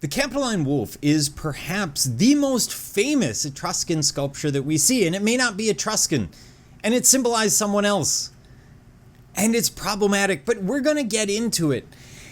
The Capitoline Wolf is perhaps the most famous Etruscan sculpture that we see, and it may not be Etruscan, and it symbolized someone else. And it's problematic, but we're going to get into it.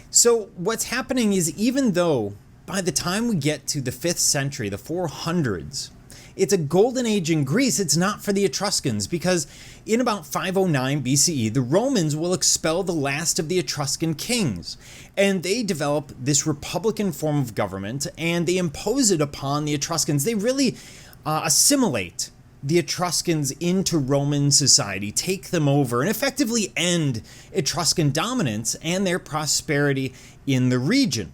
So what's happening is, even though by the time we get to the 5th century, the 400s, it's a golden age in Greece, it's not for the Etruscans, because in about 509 BCE, the Romans will expel the last of the Etruscan kings, and they develop this republican form of government, and they impose it upon the Etruscans. They really assimilate the Etruscans into Roman society, take them over, and effectively end Etruscan dominance and their prosperity in the region.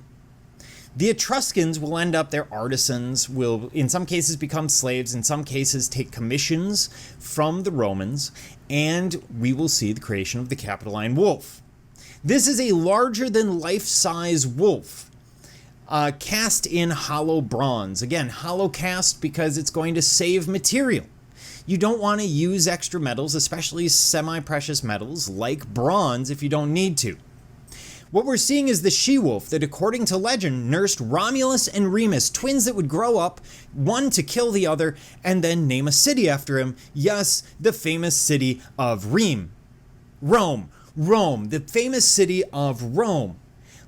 The Etruscans will end up, their artisans will in some cases become slaves, in some cases take commissions from the Romans, and we will see the creation of the Capitoline Wolf. This is a larger than life-size wolf, cast in hollow bronze. Again, hollow cast because it's going to save material. You don't want to use extra metals, especially semi-precious metals like bronze, if you don't need to. What we're seeing is the she-wolf that, according to legend, nursed Romulus and Remus, twins that would grow up, one to kill the other, and then name a city after him. Yes, the famous city of Rome, the famous city of Rome.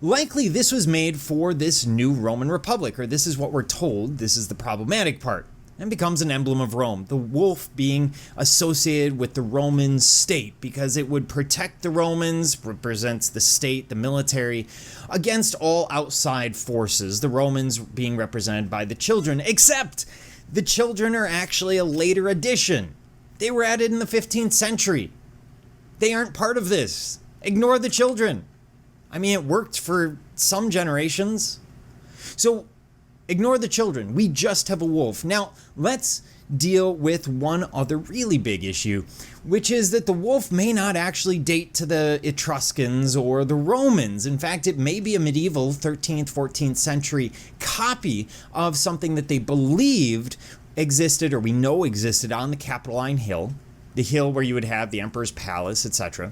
Likely this was made for this new Roman Republic, or this is what we're told. This is the problematic part. And becomes an emblem of Rome, the wolf being associated with the Roman state because it would protect the Romans, represents the state, the military, against all outside forces, the Romans being represented by the children, except the children are actually a later addition. They were added in the 15th century. They aren't part of this. Ignore the children. I mean, it worked for some generations. So ignore the children. We just have a wolf. Now, let's deal with one other really big issue, which is that the wolf may not actually date to the Etruscans or the Romans. In fact, it may be a medieval 13th, 14th century copy of something that they believed existed, or we know existed, on the Capitoline Hill, the hill where you would have the emperor's palace, etc.,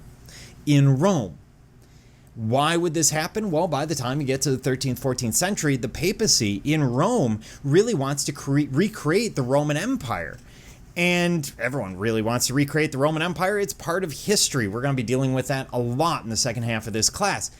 in Rome. Why would this happen? Well, by the time you get to the 13th, 14th century, the papacy in Rome really wants to recreate the Roman Empire. And everyone really wants to recreate the Roman Empire. It's part of history. We're going to be dealing with that a lot in the second half of this class.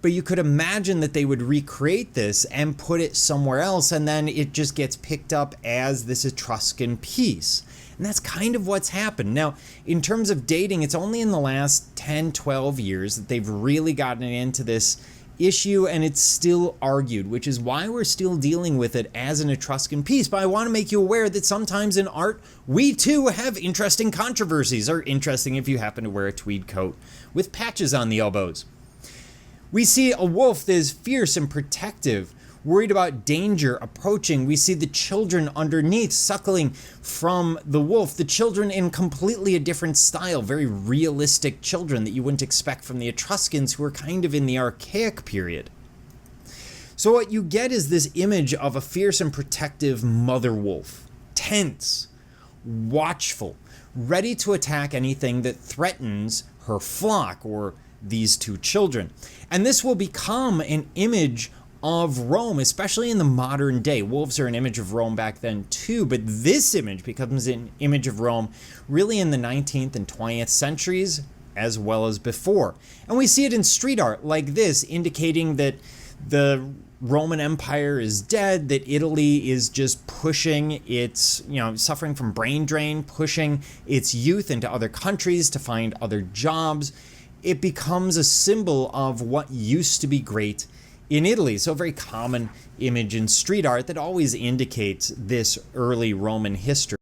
But you could imagine that they would recreate this and put it somewhere else, and then it just gets picked up as this Etruscan piece. And that's kind of what's happened. Now, in terms of dating, it's only in the last 10, 12 years that they've really gotten into this issue, and it's still argued, which is why we're still dealing with it as an Etruscan piece. But I want to make you aware that sometimes in art, we too have interesting controversies, or interesting if you happen to wear a tweed coat with patches on the elbows. We see a wolf that is fierce and protective, worried about danger approaching. We see the children underneath suckling from the wolf, the children in completely a different style, very realistic children that you wouldn't expect from the Etruscans, who are kind of in the archaic period. So what you get is this image of a fierce and protective mother wolf, tense, watchful, ready to attack anything that threatens her flock or these two children. And this will become an image of Rome, especially in the modern day. Wolves are an image of Rome back then too, but this image becomes an image of Rome really in the 19th and 20th centuries, as well as before. And we see it in street art like this, indicating that the Roman Empire is dead, that Italy is just pushing its, suffering from brain drain, pushing its youth into other countries to find other jobs. It becomes a symbol of what used to be great in Italy. So a very common image in street art that always indicates this early Roman history.